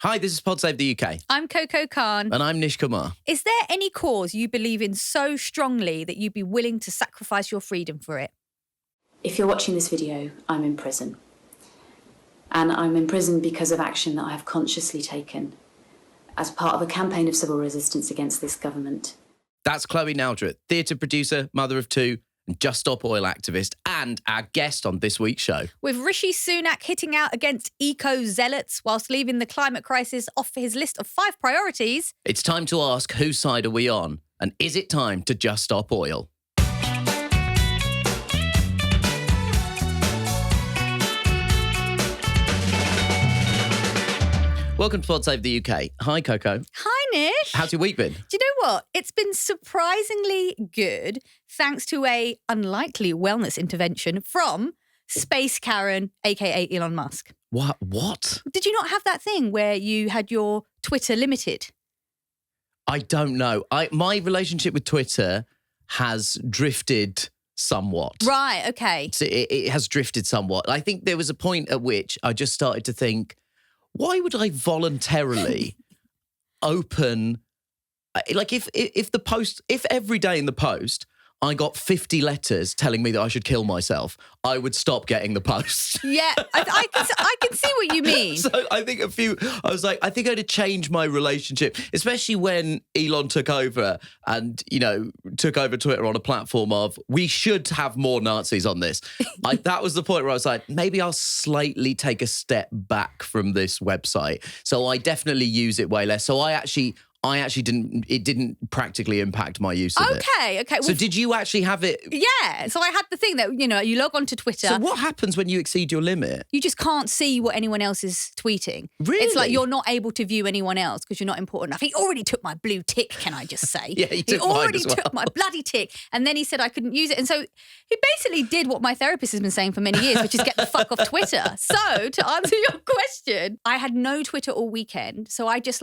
Hi, this is Pod Save the UK. I'm Coco Khan. And I'm Nish Kumar. Is there any cause you believe in so strongly that you'd be willing to sacrifice your freedom for it? If you're watching this video, I'm in prison. And I'm in prison because of action that I have consciously taken as part of a campaign of civil resistance against this government. That's Chloe Naldrett, theatre producer, mother of two, and Just Stop Oil activist, and our guest on this week's show. With Rishi Sunak hitting out against eco-zealots whilst leaving the climate crisis off his list of 5 priorities. It's time to ask, whose side are we on? And is it time to just stop oil? Welcome to Pod Save the UK. Hi, Coco. Hi, Nish. How's your week been? Do you know what? It's been surprisingly good thanks to a unlikely wellness intervention from Space Karen, aka Elon Musk. What? Did you not have that thing where you had your Twitter limited? I don't know. My relationship with Twitter has drifted somewhat. Right, okay. So it has drifted somewhat. I think there was a point at which I just started to think, why would I voluntarily open, like if every day in the post I got 50 letters telling me that I should kill myself, I would stop getting the post. Yeah, I can see what you mean. So I think I was like, I think I had to change my relationship, especially when Elon took over and, took over Twitter on a platform of, we should have more Nazis on this. That was the point where I was like, maybe I'll slightly take a step back from this website. So I definitely use it way less. So I actually didn't practically impact my use of it. Okay. So did you actually have it? Yeah. So I had the thing that, you log on to Twitter. So what happens when you exceed your limit? You just can't see what anyone else is tweeting. Really? It's like you're not able to view anyone else because you're not important enough. He already took my blue tick, can I just say? Yeah, he took already mine as well. took my bloody tick. And then he said I couldn't use it. And so he basically did what my therapist has been saying for many years, which is get the fuck off Twitter. So to answer your question, I had no Twitter all weekend. So I just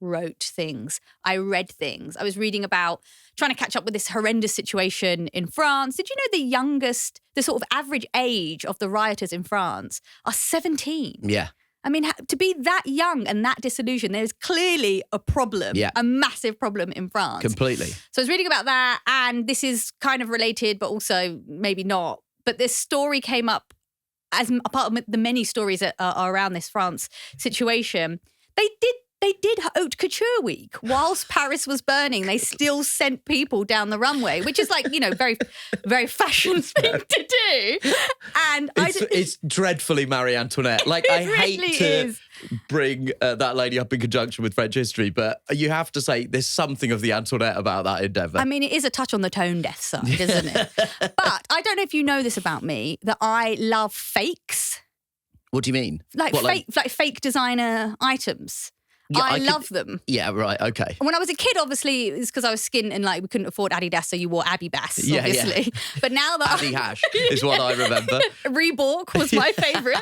wrote things. I read things. I was reading about trying to catch up with this horrendous situation in France. Did you know the sort of average age of the rioters in France are 17? Yeah. I mean, to be that young and that disillusioned, there's clearly a problem, a massive problem in France. Completely. So I was reading about that, and this is kind of related, but also maybe not. But this story came up as a part of the many stories that are around this France situation. They did Haute Couture Week whilst Paris was burning. They still sent people down the runway, which is very, very fashion thing to do. And it's dreadfully Marie Antoinette. I hate to bring that lady up in conjunction with French history, but you have to say there's something of the Antoinette about that endeavour. I mean, it is a touch on the tone deaf side, isn't it? But I don't know if you know this about me, that I love fakes. What do you mean? Like fake designer items. Yeah, I love them. Yeah, right, okay. When I was a kid, obviously, it's because I was skin and we couldn't afford Adidas, so you wore Abibas, obviously. Yeah. But now that Adi Hash is what I remember. Reebok was my favourite.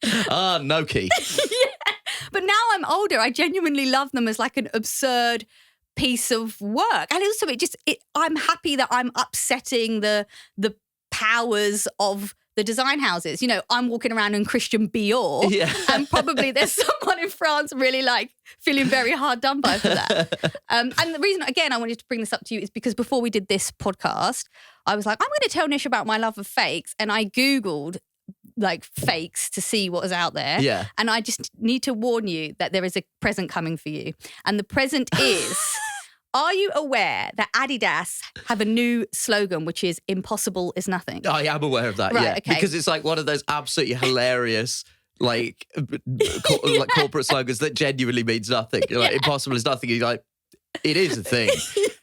Noki. Yeah. But now I'm older, I genuinely love them as an absurd piece of work. And also I'm happy that I'm upsetting the powers of the design houses. I'm walking around in Christian Dior, and probably there's someone in France really feeling very hard done by for that. And the reason, again, I wanted to bring this up to you is because before we did this podcast, I was like, I'm going to tell Nish about my love of fakes. And I Googled fakes to see what was out there. Yeah. And I just need to warn you that there is a present coming for you. And the present is... Are you aware that Adidas have a new slogan, which is "Impossible is nothing"? I am aware of that, right, yeah. Okay. Because it's one of those absolutely hilarious, corporate slogans that genuinely means nothing. Impossible is nothing. You're like, it is a thing.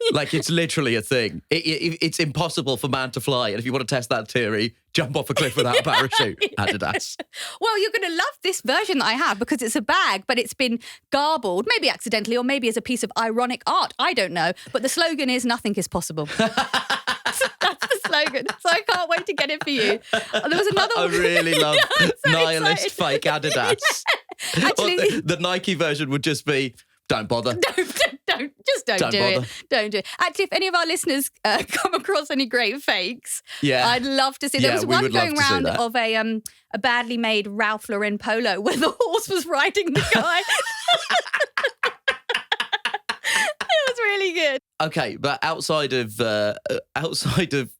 It's literally a thing. It's impossible for man to fly. And if you want to test that theory, jump off a cliff without a parachute, Adidas. Well, you're going to love this version that I have because it's a bag, but it's been garbled, maybe accidentally or maybe as a piece of ironic art. I don't know. But the slogan is nothing is possible. That's the slogan. So I can't wait to get it for you. There was another one. I really love nihilist fake Adidas. Yeah. Actually, the Nike version would just be, don't bother. Don't do it. Actually, if any of our listeners come across any great fakes, I'd love to see. There was one going around of a a badly made Ralph Lauren polo where the horse was riding the guy. It was really good. Okay, but outside of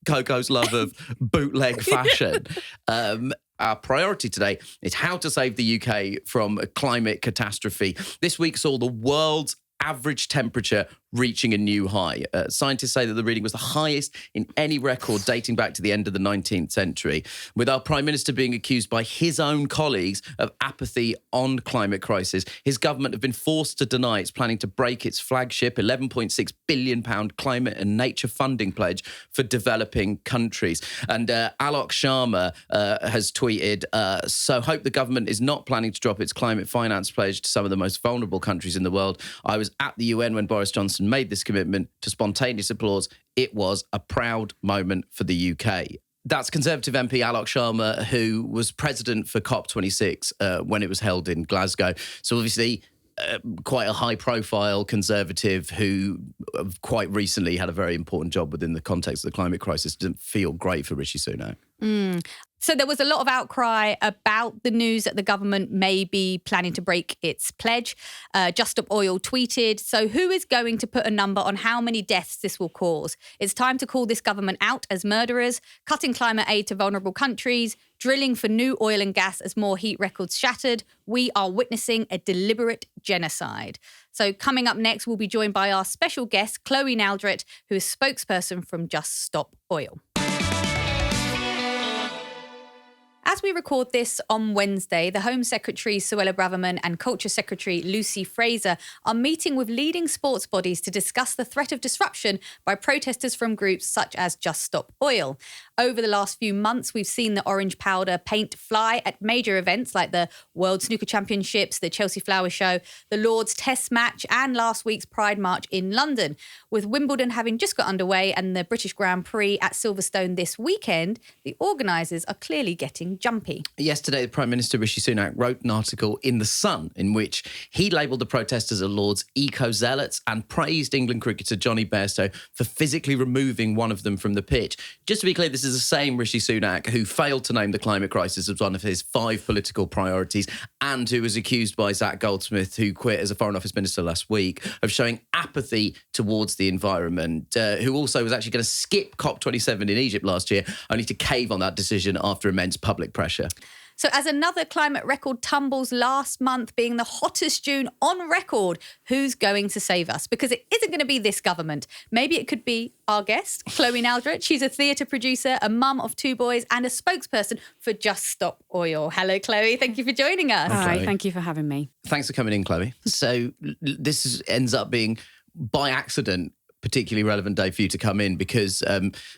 Coco's love of bootleg fashion, our priority today is how to save the UK from a climate catastrophe. This week saw the world's average temperature reaching a new high. Scientists say that the reading was the highest in any record dating back to the end of the 19th century, with our Prime Minister being accused by his own colleagues of apathy on climate crisis. His government have been forced to deny it's planning to break its flagship £11.6 billion climate and nature funding pledge for developing countries. And Alok Sharma has tweeted, so hope the government is not planning to drop its climate finance pledge to some of the most vulnerable countries in the world. I was at the UN when Boris Johnson made this commitment to spontaneous applause. It was a proud moment for the UK. That's Conservative MP Alok Sharma, who was president for COP26 when it was held in Glasgow. So obviously quite a high-profile Conservative who quite recently had a very important job within the context of the climate crisis. Didn't feel great for Rishi Sunak. So there was a lot of outcry about the news that the government may be planning to break its pledge. Just Stop Oil tweeted, so who is going to put a number on how many deaths this will cause? It's time to call this government out as murderers, cutting climate aid to vulnerable countries, drilling for new oil and gas as more heat records shattered. We are witnessing a deliberate genocide. So coming up next, we'll be joined by our special guest, Chloe Naldrett, who is spokesperson from Just Stop Oil. As we record this on Wednesday, the Home Secretary Suella Braverman and Culture Secretary Lucy Fraser are meeting with leading sports bodies to discuss the threat of disruption by protesters from groups such as Just Stop Oil. Over the last few months, we've seen the orange powder paint fly at major events like the World Snooker Championships, the Chelsea Flower Show, the Lord's Test match, and last week's Pride March in London. With Wimbledon having just got underway and the British Grand Prix at Silverstone this weekend, the organisers are clearly getting jumpy. Yesterday, the Prime Minister Rishi Sunak wrote an article in The Sun in which he labelled the protesters as Lord's eco-zealots and praised England cricketer Johnny Bairstow for physically removing one of them from the pitch. Just to be clear, this is the same Rishi Sunak who failed to name the climate crisis as one of his 5 political priorities and who was accused by Zach Goldsmith, who quit as a Foreign Office Minister last week, of showing apathy towards the environment, who also was actually going to skip COP27 in Egypt last year, only to cave on that decision after immense public pressure. So as another climate record tumbles last month being the hottest June on record, who's going to save us? Because it isn't going to be this government. Maybe it could be our guest, Chloe Naldrett. She's a theatre producer, a mum of 2 boys and a spokesperson for Just Stop Oil. Hello, Chloe. Thank you for joining us. Hi, thank you for having me. Thanks for coming in, Chloe. So this ends up being, by accident, particularly relevant day for you to come in because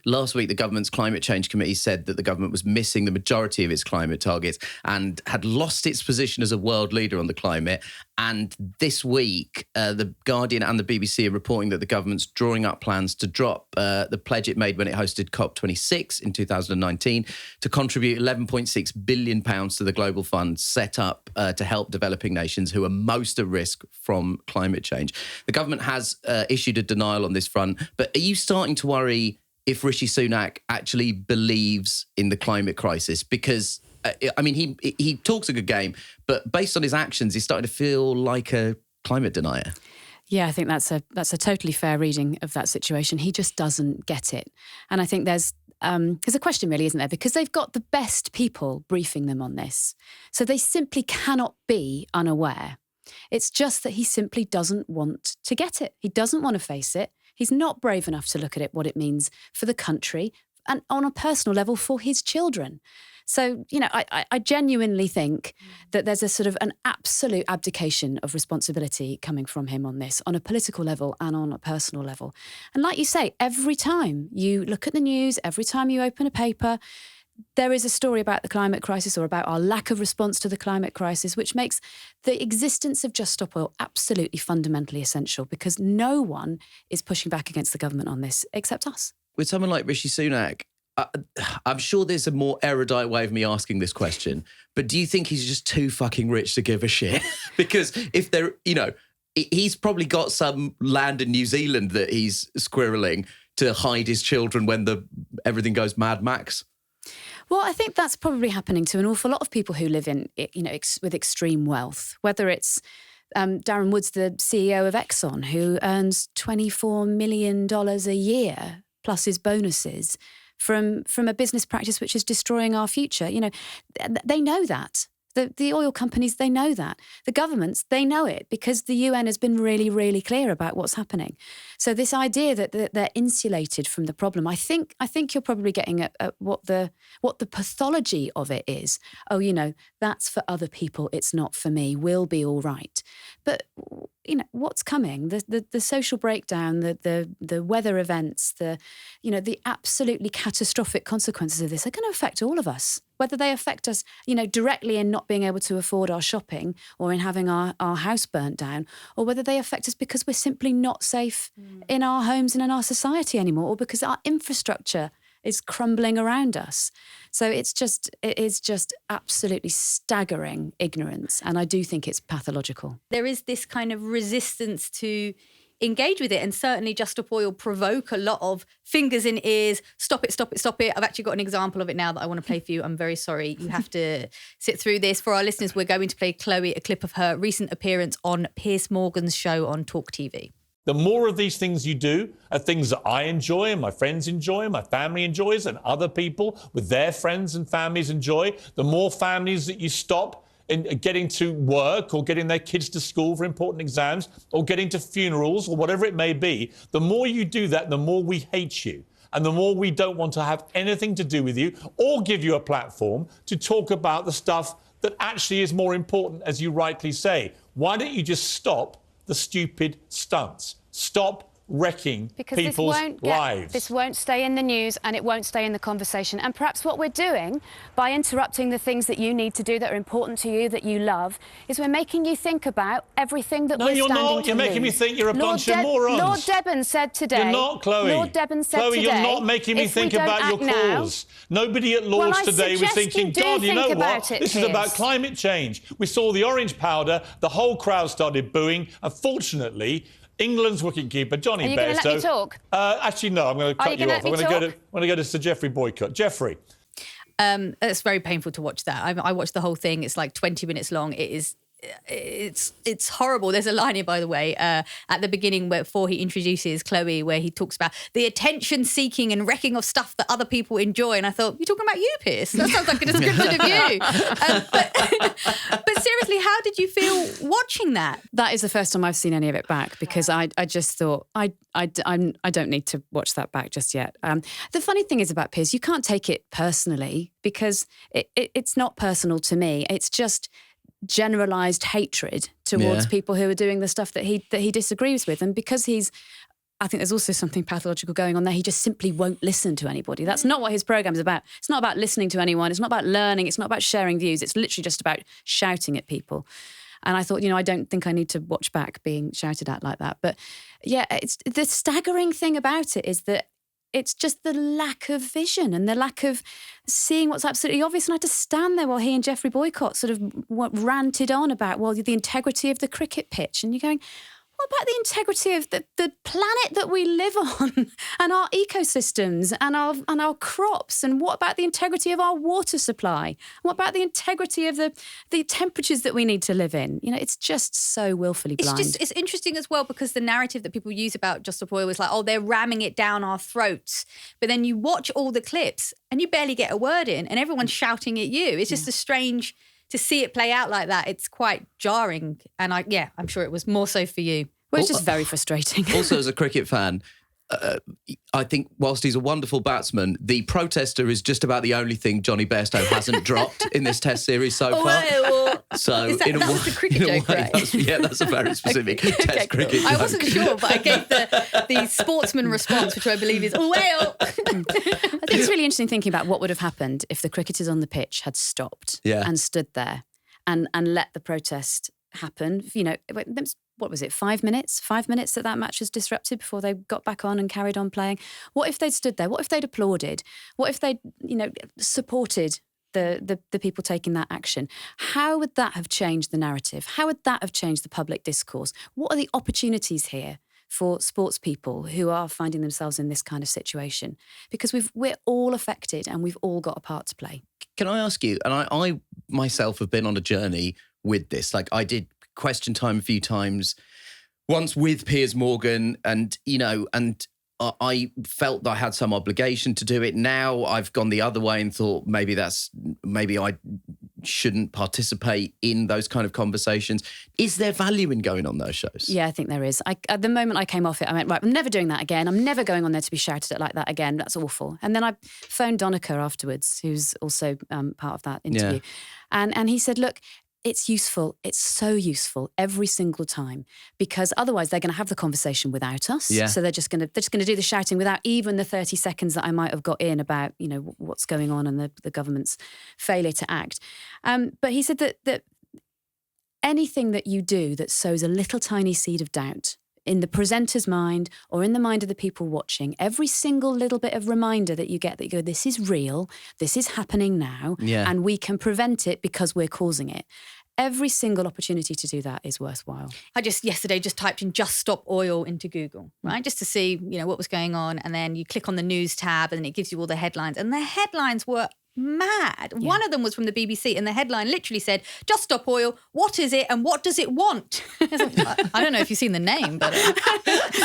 last week the government's climate change committee said that the government was missing the majority of its climate targets and had lost its position as a world leader on the climate. And this week, the Guardian and the BBC are reporting that the government's drawing up plans to drop the pledge it made when it hosted COP26 in 2019 to contribute £11.6 billion to the global fund set up to help developing nations who are most at risk from climate change. The government has issued a denial on this front, but are you starting to worry if Rishi Sunak actually believes in the climate crisis? Because I mean, he talks a good game, but based on his actions, he's starting to feel like a climate denier. Yeah, I think that's a totally fair reading of that situation. He just doesn't get it. And I think there's a question really, isn't there? Because they've got the best people briefing them on this. So they simply cannot be unaware. It's just that he simply doesn't want to get it. He doesn't want to face it. He's not brave enough to look at it, what it means for the country and on a personal level for his children. So, you know, I genuinely think that there's a sort of an absolute abdication of responsibility coming from him on this, on a political level and on a personal level. And like you say, every time you look at the news, every time you open a paper, there is a story about the climate crisis or about our lack of response to the climate crisis, which makes the existence of Just Stop Oil absolutely fundamentally essential because no one is pushing back against the government on this except us. With someone like Rishi Sunak, I'm sure there's a more erudite way of me asking this question, but do you think he's just too fucking rich to give a shit? Because if there, you know, he's probably got some land in New Zealand that he's squirreling to hide his children when everything goes Mad Max. Well, I think that's probably happening to an awful lot of people who live in, with extreme wealth, whether it's Darren Woods, the CEO of Exxon, who earns $24 million a year plus his bonuses from a business practice which is destroying our future. They know that. The oil companies, they know that. The governments, they know it because the UN has been really, really clear about what's happening. So this idea that they're insulated from the problem, I think you're probably getting at what the pathology of it is. Oh, that's for other people. It's not for me. We'll be all right. But what's coming? The social breakdown, the weather events, the absolutely catastrophic consequences of this are going to affect all of us. Whether they affect us, directly in not being able to afford our shopping or in having our house burnt down, or whether they affect us because we're simply not safe in our homes and in our society anymore, or because our infrastructure is crumbling around us. So it is just absolutely staggering ignorance. And I do think it's pathological. There is this kind of resistance to engage with it, and certainly Just Stop Oil provoke a lot of fingers in ears. Stop it, stop it, stop it. I've actually got an example of it now that I want to play for you. I'm very sorry you have to sit through this. For our listeners, we're going to play Chloe a clip of her recent appearance on Piers Morgan's show on Talk TV. The more of these things you do are things that I enjoy and my friends enjoy and my family enjoys and other people with their friends and families enjoy, the more families that you stop in getting to work or getting their kids to school for important exams or getting to funerals or whatever it may be, the more you do that, the more we hate you. And the more we don't want to have anything to do with you or give you a platform to talk about the stuff that actually is more important, as you rightly say. Why don't you just stop the stupid stunts? Stop wrecking people's lives. This won't stay in the news and it won't stay in the conversation. And perhaps what we're doing by interrupting the things that you need to do that are important to you, that you love, is we're making you think about everything that we're standing to lose. No, you're not. You're making me think you're a bunch of morons. Lord Debon said today... You're not, Chloe. Lord Debon said Chloe, today... you're not making me think about your cause. Nobody at Lord's today was thinking, God, you know what? This is about climate change. We saw the orange powder, the whole crowd started booing. Unfortunately, England's wicketkeeper, Johnny Bairstow... Are you going to let me talk? Actually, no, I'm going to cut you off. I'm going to go to Sir Geoffrey Boycott. Geoffrey. It's very painful to watch that. I watched the whole thing. It's like 20 minutes long. It's horrible. There's a line here, by the way, at the beginning before he introduces Chloe, where he talks about the attention-seeking and wrecking of stuff that other people enjoy. And I thought, you're talking about you, Piers? That sounds like a description of you. But seriously, how did you feel watching that? That is the first time I've seen any of it back, because I just thought, I don't need to watch that back just yet. The funny thing is about Piers, you can't take it personally, because it's not personal to me. It's just generalised hatred towards people who are doing the stuff that he disagrees with. And because I think there's also something pathological going on there. He just simply won't listen to anybody. That's not what his program's about. It's not about listening to anyone. It's not about learning. It's not about sharing views. It's literally just about shouting at people. And I thought, I don't think I need to watch back being shouted at like that. But yeah, it's the staggering thing about it is that it's just the lack of vision and the lack of seeing what's absolutely obvious. And I had to stand there while he and Geoffrey Boycott sort of ranted on about, the integrity of the cricket pitch. And you're going, what about the integrity of the planet that we live on and our ecosystems and our crops? And what about the integrity of our water supply? What about the integrity of the temperatures that we need to live in? It's just so willfully blind. It's interesting as well, because the narrative that people use about Just Stop Oil was like, they're ramming it down our throats. But then you watch all the clips and you barely get a word in and everyone's shouting at you. It's just a strange... To see it play out like that, it's quite jarring. And I'm sure it was more so for you. Well, it's just very frustrating. Also, as a cricket fan, I think whilst he's a wonderful batsman, the protester is just about the only thing Johnny Bairstow hasn't dropped in this Test series so far. So that was the cricket joke, right? That's a very specific Test cricket joke. I wasn't sure, but I gave the sportsman response, which I believe is, well. I think it's really interesting thinking about what would have happened if the cricketers on the pitch had stopped and stood there and let the protest happen. What was it, 5 minutes? 5 minutes that match was disrupted before they got back on and carried on playing. What if they'd stood there? What if they'd applauded? What if they'd, supported the people taking that action? How would that have changed the narrative? How would that have changed the public discourse? What are the opportunities here for sports people who are finding themselves in this kind of situation, because we're all affected and we've all got a part to play. Can I ask you, and I myself have been on a journey with this, like I did Question Time a few times, once with Piers Morgan, and, you know, and I felt that I had some obligation to do it. Now I've gone the other way and thought maybe I shouldn't participate in those kind of conversations. Is there value in going on those shows? Yeah, I think there is. At the moment I came off it, I went, right, I'm never doing that again. I'm never going on there to be shouted at like that again. That's awful. And then I phoned Donica afterwards, who's also part of that interview. Yeah. And he said, look, it's useful. It's so useful every single time, because otherwise they're going to have the conversation without us. Yeah. So they're just going to do the shouting without even the 30 seconds that I might have got in about, you know, what's going on and the government's failure to act. But he said that anything that you do that sows a little tiny seed of doubt in the presenter's mind or in the mind of the people watching, every single little bit of reminder that you get that you go, this is real, this is happening now, and we can prevent it because we're causing it. Every single opportunity to do that is worthwhile. I yesterday typed in "just stop oil" into Google, right? Just to see, you know, what was going on. And then you click on the news tab and it gives you all the headlines. And the headlines were mad. Yeah. One of them was from the BBC and the headline literally said, "Just stop oil. What is it and what does it want?" I don't know if you've seen the name, but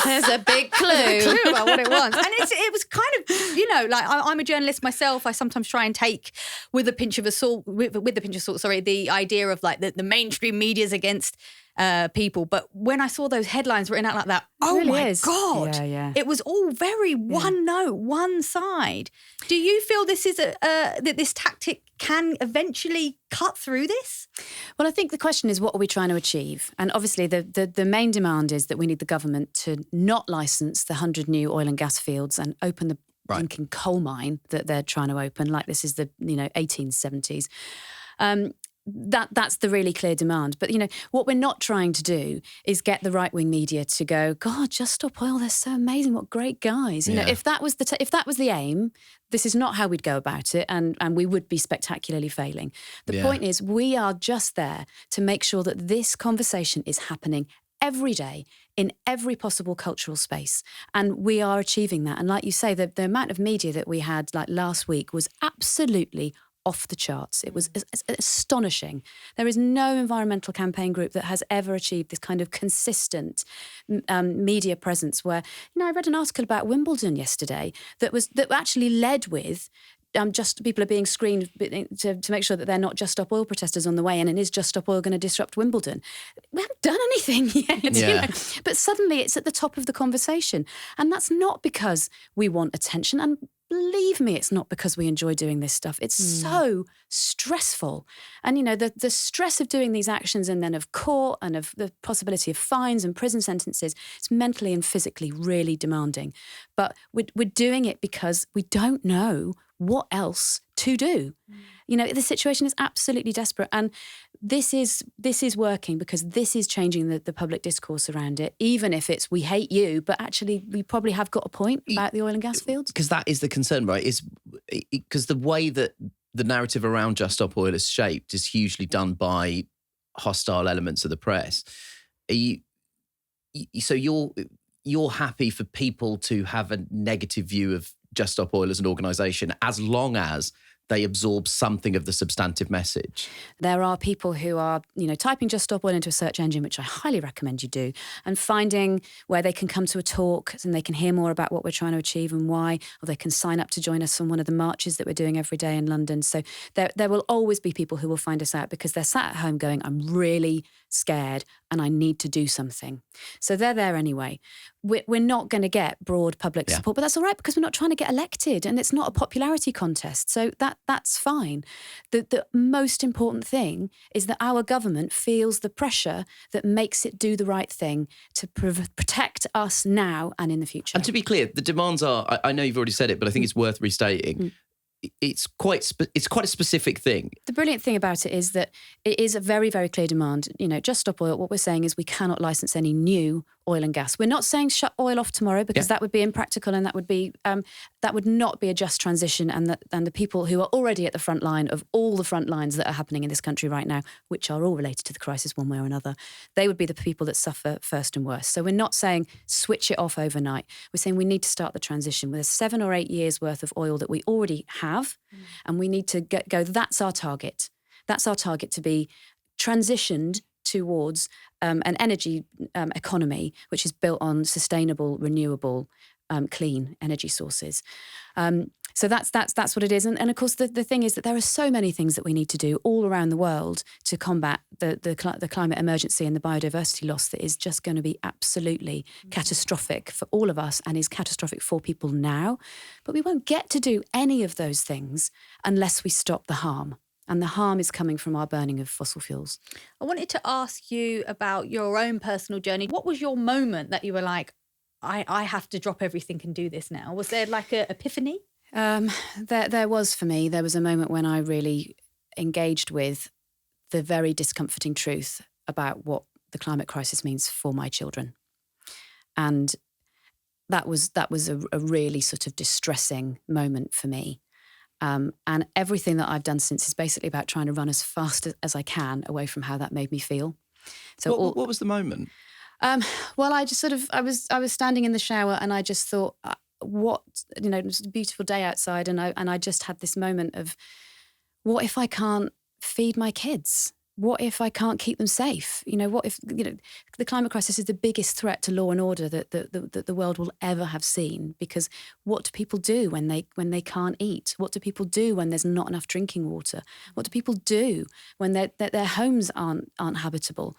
there's a big clue. There's a clue about what it wants. And it was kind of, you know, like I'm a journalist myself. I sometimes try and take with a pinch of salt, the idea of like the mainstream media's against people. But when I saw those headlines written out like that, God, it was all very one note, one side. Do you feel this is that this tactic can eventually cut through this? Well, I think the question is, what are we trying to achieve? And obviously the main demand is that we need the government to not licence the 100 new oil and gas fields and open the blinking coal mine that they're trying to open, like this is the 1870s. That's the really clear demand. But, you know, what we're not trying to do is get the right-wing media to go, God, just stop oil. They're so amazing. What great guys. You know, if that was the aim, this is not how we'd go about it. And we would be spectacularly failing. The point is, we are just there to make sure that this conversation is happening every day in every possible cultural space. And we are achieving that. And like you say, the amount of media that we had like last week was absolutely off the charts. It was astonishing. There is no environmental campaign group that has ever achieved this kind of consistent media presence where, you know, I read an article about Wimbledon yesterday that actually led with just people are being screened to make sure that they're not Just Stop Oil protesters on the way in, and is Just Stop Oil going to disrupt Wimbledon? We haven't done anything yet, you know? But suddenly it's at the top of the conversation. And that's not because we want attention. And believe me, it's not because we enjoy doing this stuff. It's so stressful. And, you know, the stress of doing these actions and then of court and of the possibility of fines and prison sentences, it's mentally and physically really demanding. But we're doing it because we don't know what else to do. You know, the situation is absolutely desperate. And this is working because this is changing the public discourse around it, even if it's we hate you, but actually we probably have got a point about the oil and gas fields. Because that is the concern, right? Is because the way that the narrative around Just Stop Oil is shaped is hugely done by hostile elements of the press. So you're happy for people to have a negative view of Just Stop Oil as an organisation as long as they absorb something of the substantive message. There are people who are, you know, typing Just Stop Oil into a search engine, which I highly recommend you do, and finding where they can come to a talk and they can hear more about what we're trying to achieve and why, or they can sign up to join us on one of the marches that we're doing every day in London. So there will always be people who will find us out because they're sat at home going, I'm really scared and I need to do something. So they're there anyway. We're not going to get broad public support, but that's all right because we're not trying to get elected and it's not a popularity contest. So that's fine. The most important thing is that our government feels the pressure that makes it do the right thing to protect us now and in the future. And to be clear, the demands are, I know you've already said it, but I think it's worth restating. It's quite a specific thing. The brilliant thing about it is that it is a very, very clear demand. You know, Just Stop Oil, what we're saying is we cannot licence any new oil and gas. We're not saying shut oil off tomorrow, because that would be impractical, and that would not be a just transition. And the people who are already at the front line of all the front lines that are happening in this country right now, which are all related to the crisis one way or another, they would be the people that suffer first and worst. So we're not saying switch it off overnight. We're saying we need to start the transition. There's 7 or 8 years worth of oil that we already have, and we need to go. That's our target. That's our target, to be transitioned towards an energy economy which is built on sustainable, renewable, clean energy sources. So that's what it is. And of course, the thing is that there are so many things that we need to do all around the world to combat the climate emergency and the biodiversity loss that is just going to be absolutely catastrophic for all of us, and is catastrophic for people now. But we won't get to do any of those things unless we stop the harm. And the harm is coming from our burning of fossil fuels. I wanted to ask you about your own personal journey. What was your moment that you were like, I have to drop everything and do this now? Was there like an epiphany? There was for me. There was a moment when I really engaged with the very discomforting truth about what the climate crisis means for my children. And that was a really sort of distressing moment for me. And everything that I've done since is basically about trying to run as fast as I can away from how that made me feel. So what was the moment? Well, I just sort of, I was standing in the shower, and I just thought, it was a beautiful day outside, and I just had this moment of, what if I can't feed my kids? What if I can't keep them safe? What if, the climate crisis is the biggest threat to law and order that the world will ever have seen? Because what do people do when they can't eat? What do people do when there's not enough drinking water? What do people do when their homes aren't habitable?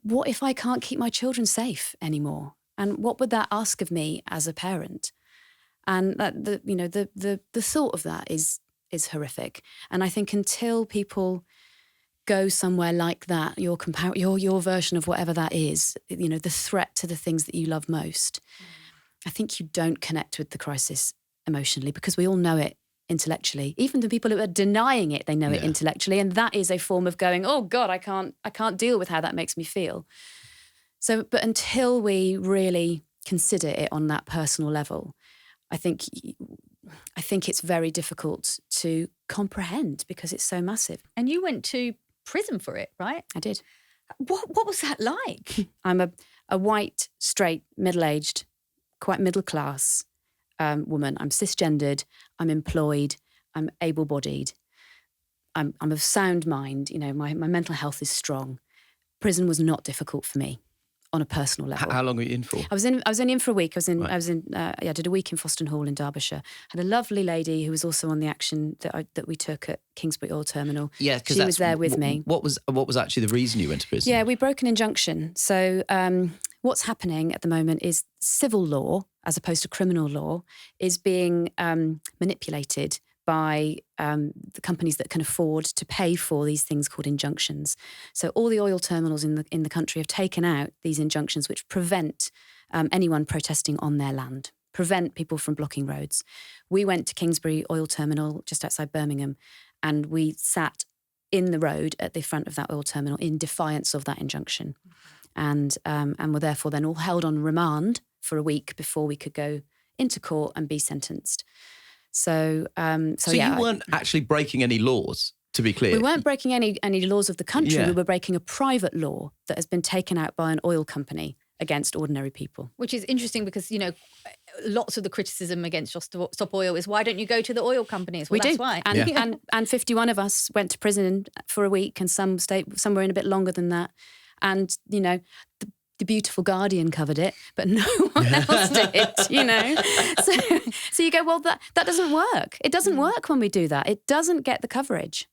What if I can't keep my children safe anymore? And what would that ask of me as a parent? And the thought of that is horrific. And I think until people go somewhere like that, your version of whatever that is, the threat to the things that you love most, I think you don't connect with the crisis emotionally, because we all know it intellectually. Even the people who are denying it, they know it intellectually, and that is a form of going, oh God, I can't deal with how that makes me feel. So, but until we really consider it on that personal level, I think it's very difficult to comprehend, because it's so massive. And you went to prison for it, right? I did. What was that like? I'm a white, straight, middle-aged, quite middle-class woman. I'm cisgendered, I'm employed, I'm able-bodied, I'm of sound mind, my mental health is strong. Prison was not difficult for me on a personal level. How long were you in for? I was only in for a week. Right. I did a week in Foston Hall in Derbyshire. Had a lovely lady who was also on the action that we took at Kingsbury Oil Terminal. Yeah, because she was there with me. What was actually the reason you went to prison? Yeah, we broke an injunction. So what's happening at the moment is civil law, as opposed to criminal law, is being manipulated by the companies that can afford to pay for these things called injunctions. So all the oil terminals in the country have taken out these injunctions which prevent anyone protesting on their land, prevent people from blocking roads. We went to Kingsbury Oil Terminal just outside Birmingham, and we sat in the road at the front of that oil terminal in defiance of that injunction, and were therefore then all held on remand for a week before we could go into court and be sentenced. So you weren't actually breaking any laws, to be clear. We weren't breaking any laws of the country. Yeah. We were breaking a private law that has been taken out by an oil company against ordinary people. Which is interesting because, lots of the criticism against Stop Oil is, why don't you go to the oil companies? Well, we that's do. why. And 51 of us went to prison for a week, and some were in a bit longer than that. And, the beautiful Guardian covered it, but no one else did, So you go, well, that doesn't work. It doesn't work when we do that. It doesn't get the coverage.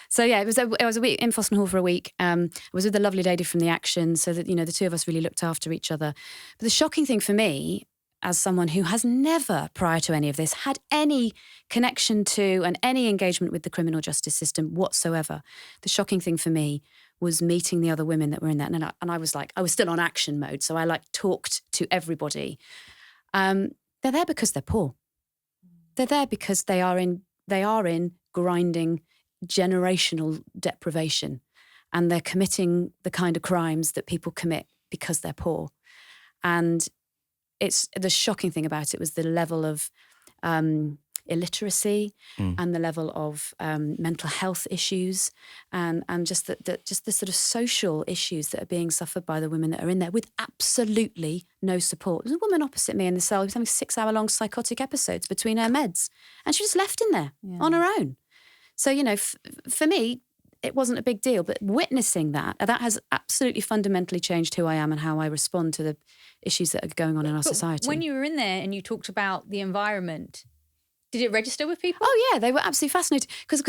So yeah, it was a week in Foston Hall for a week. I was with a lovely lady from the Action, so that, the two of us really looked after each other. But the shocking thing for me, as someone who has never, prior to any of this, had any connection to and any engagement with the criminal justice system whatsoever, the shocking thing for me was meeting the other women that were in that. And I was still on action mode. So I talked to everybody. They're there because they're poor. They're there because they are in grinding generational deprivation. And they're committing the kind of crimes that people commit because they're poor. And it's the shocking thing about it was the level of illiteracy and the level of mental health issues and just the sort of social issues that are being suffered by the women that are in there with absolutely no support. There's a woman opposite me in the cell who was having 6-hour-long psychotic episodes between her meds, and she was left in there on her own. So, you know, for me, it wasn't a big deal, but witnessing that has absolutely fundamentally changed who I am and how I respond to the issues that are going on in our society. When you were in there and you talked about the environment, did it register with people? Oh yeah, they were absolutely fascinated because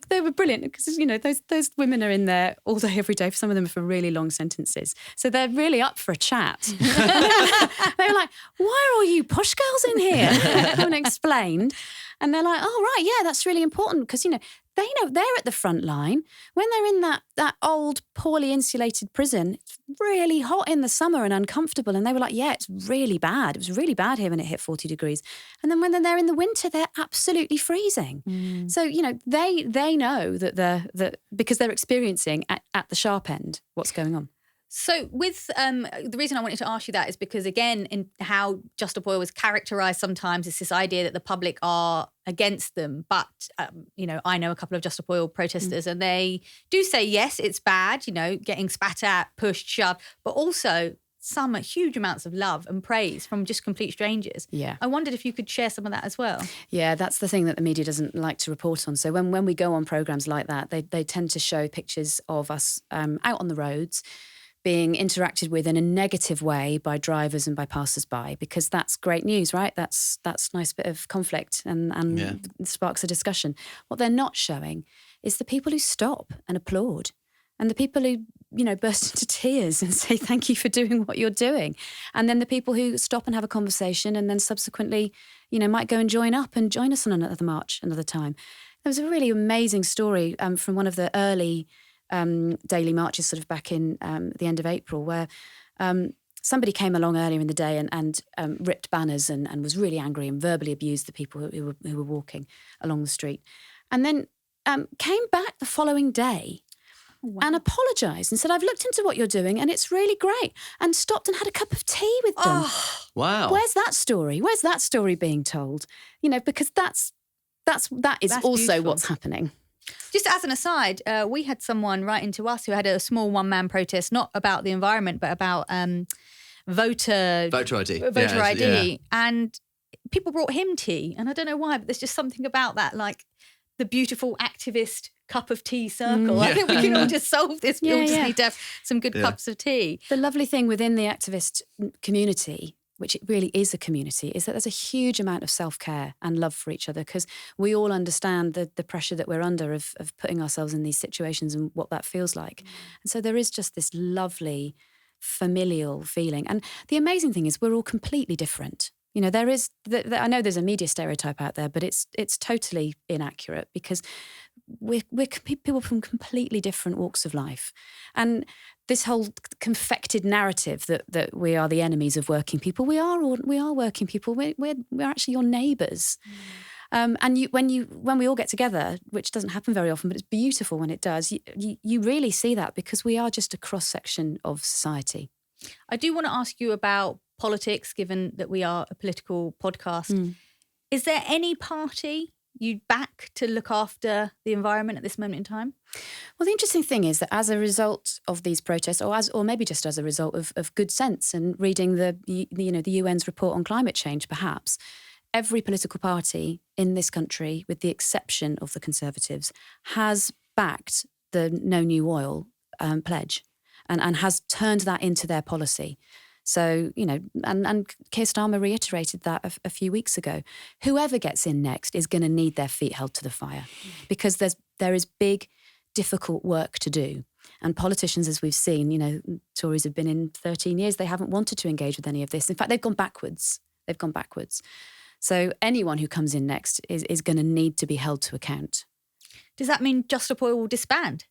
they were brilliant. Because you know those women are in there all day, every day. For some of them, for really long sentences, so they're really up for a chat. They were like, "Why are all you posh girls in here?" I haven't explained, and they're like, "Oh right, yeah, that's really important because you know they're at the front line when they're in that old, poorly insulated prison. It's really hot in the summer and uncomfortable." And they were like, "Yeah, it's really bad. It was really bad here when it hit 40 degrees." And then when they're in the winter, they're absolutely freezing. So you know they know that because they're experiencing at the sharp end what's going on. So with the reason I wanted to ask you that is because, again, in how Just Stop Oil was characterised sometimes, it's this idea that the public are against them. But, you know, I know a couple of Just Stop Oil protesters and they do say, yes, it's bad, you know, getting spat at, pushed, shoved, but also some huge amounts of love and praise from just complete strangers. Yeah. I wondered if you could share some of that as well. Yeah, that's the thing that the media doesn't like to report on. So when we go on programmes like that, they tend to show pictures of us out on the roads, being interacted with in a negative way by drivers and by passers-by, because that's great news, right? That's a nice bit of conflict and sparks a discussion. What they're not showing is the people who stop and applaud and the people who, you know, burst into tears and say thank you for doing what you're doing. And then the people who stop and have a conversation and then subsequently, you know, might go and join us on another march another time. There was a really amazing story from one of the early daily marches sort of back in the end of April where somebody came along earlier in the day and ripped banners and was really angry and verbally abused the people who were walking along the street, and then came back the following day and apologised and said, "I've looked into what you're doing and it's really great," and stopped and had a cup of tea with them. Oh, wow. Where's that story? Where's that story being told? You know, because that is also beautiful. what's happening. Just as an aside, we had someone write into us who had a small one-man protest, not about the environment, but about voter ID. And people brought him tea. And I don't know why, but there's just something about that, like the beautiful activist cup of tea circle. I think we can all just solve this. We all just need to have some good cups of tea. The lovely thing within the activist community, which it really is a community, is that there's a huge amount of self-care and love for each other because we all understand the pressure that we're under of putting ourselves in these situations and what that feels like. And so there is just this lovely familial feeling. And the amazing thing is we're all completely different. You know, there is, I know there's a media stereotype out there, but it's totally inaccurate because we're people from completely different walks of life. And this whole confected narrative that we are the enemies of working people, we are working people. We're actually your neighbours. And when we all get together, which doesn't happen very often, but it's beautiful when it does, you really see that because we are just a cross-section of society. I do want to ask you about politics, given that we are a political podcast. Is there any party you'd back to look after the environment at this moment in time? Well, the interesting thing is that as a result of these protests, or maybe just as a result of good sense and reading the UN's report on climate change, perhaps, every political party in this country, with the exception of the Conservatives, has backed the No New Oil pledge and has turned that into their policy. So, you know, and Keir Starmer reiterated that a few weeks ago. Whoever gets in next is going to need their feet held to the fire because there is big, difficult work to do. And politicians, as we've seen, you know, Tories have been in 13 years. They haven't wanted to engage with any of this. In fact, they've gone backwards. So anyone who comes in next is going to need to be held to account. Does that mean Just Stop Oil will disband?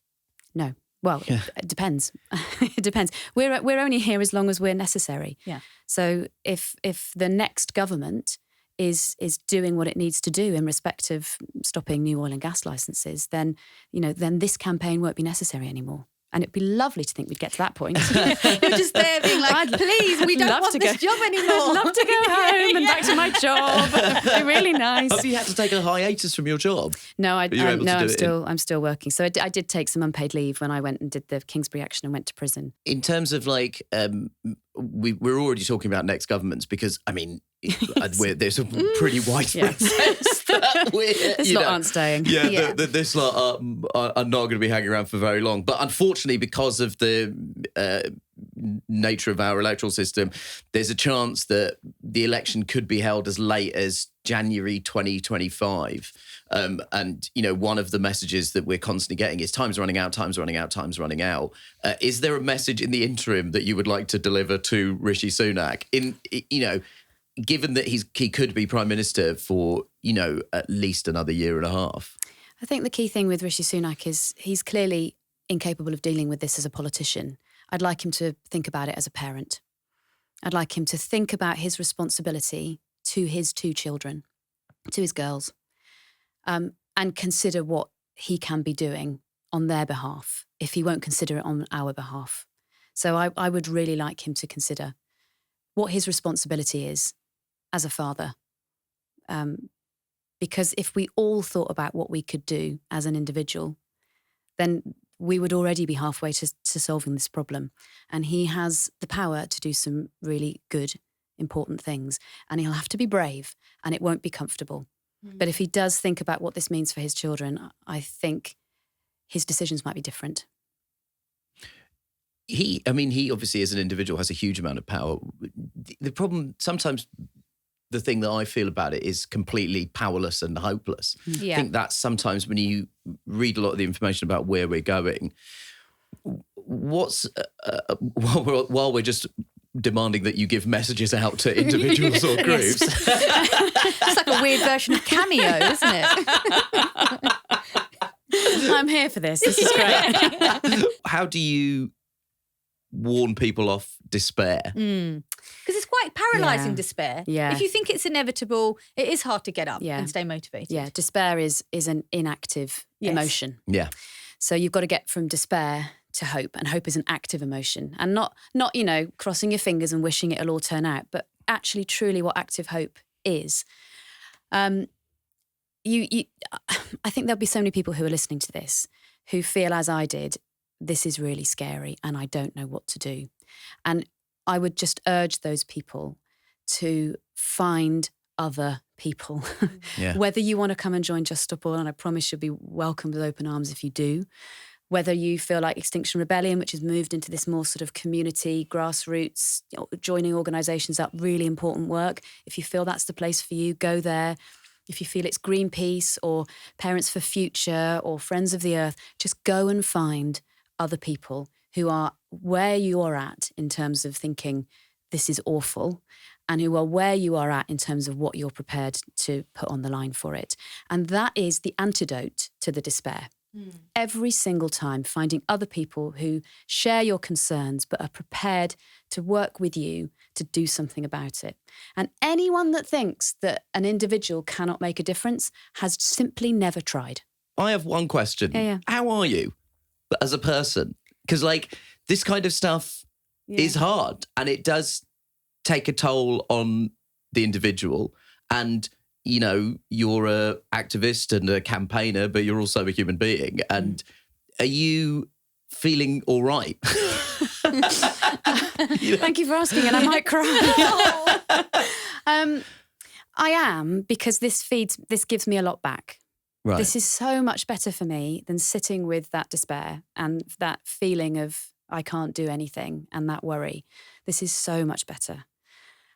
No. Well, it depends. It depends. We're only here as long as we're necessary. Yeah. So if the next government is doing what it needs to do in respect of stopping new oil and gas licenses, then this campaign won't be necessary anymore. And it'd be lovely to think we'd get to that point. You're just there being like, please, we don't want this job anymore. I'd love to go home and back to my job. It'd be really nice. Have you had to take a hiatus from your job? No, I'm still working. So I did take some unpaid leave when I went and did the Kingsbury action and went to prison. In terms of like, we're already talking about next governments because, I mean, there's a pretty widespread sense that this lot aren't staying. Yeah, this lot are not going to be hanging around for very long. But unfortunately, because of the nature of our electoral system, there's a chance that the election could be held as late as January 2025. And, you know, one of the messages that we're constantly getting is time's running out, time's running out, time's running out. Is there a message in the interim that you would like to deliver to Rishi Sunak? Given that he could be Prime Minister for, you know, at least another year and a half? I think the key thing with Rishi Sunak is he's clearly incapable of dealing with this as a politician. I'd like him to think about it as a parent. I'd like him to think about his responsibility to his 2 children, to his girls, and consider what he can be doing on their behalf if he won't consider it on our behalf. So I would really like him to consider what his responsibility is as a father. Because if we all thought about what we could do as an individual, then we would already be halfway to solving this problem. And he has the power to do some really good, important things. And he'll have to be brave, and it won't be comfortable. But if he does think about what this means for his children, I think his decisions might be different. He obviously as an individual has a huge amount of power. The problem, sometimes the thing that I feel about it is completely powerless and hopeless. Yeah. I think that's sometimes when you read a lot of the information about where we're going, while we're just demanding that you give messages out to individuals or groups. It's like a weird version of Cameo, isn't it? I'm here for this. This is great. How do you warn people off despair? Because it's quite paralysing, despair. Yeah. If you think it's inevitable, it is hard to get up Yeah. and stay motivated. Yeah, despair is an inactive emotion. Yeah. So you've got to get from despair to hope, and hope is an active emotion, and not crossing your fingers and wishing it'll all turn out, but actually truly what active hope is. I think there'll be so many people who are listening to this who feel as I did, this is really scary and I don't know what to do. And I would just urge those people to find other people. Yeah. Whether you want to come and join Just Stop Oil, and I promise you'll be welcomed with open arms if you do. Whether you feel like Extinction Rebellion, which has moved into this more sort of community, grassroots, joining organisations up, really important work. If you feel that's the place for you, go there. If you feel it's Greenpeace or Parents for Future or Friends of the Earth, just go and find other people who are where you are at in terms of thinking this is awful, and who are where you are at in terms of what you're prepared to put on the line for it. And that is the antidote to the despair. Every single time, finding other people who share your concerns but are prepared to work with you to do something about it. And anyone that thinks that an individual cannot make a difference has simply never tried. I have one question. Yeah. How are you as a person? Because this kind of stuff is hard, and it does take a toll on the individual. And you're a activist and a campaigner, but you're also a human being. And are you feeling all right? Thank you for asking, and I might cry. I am, because this gives me a lot back. Right. This is so much better for me than sitting with that despair and that feeling of I can't do anything and that worry. This is so much better.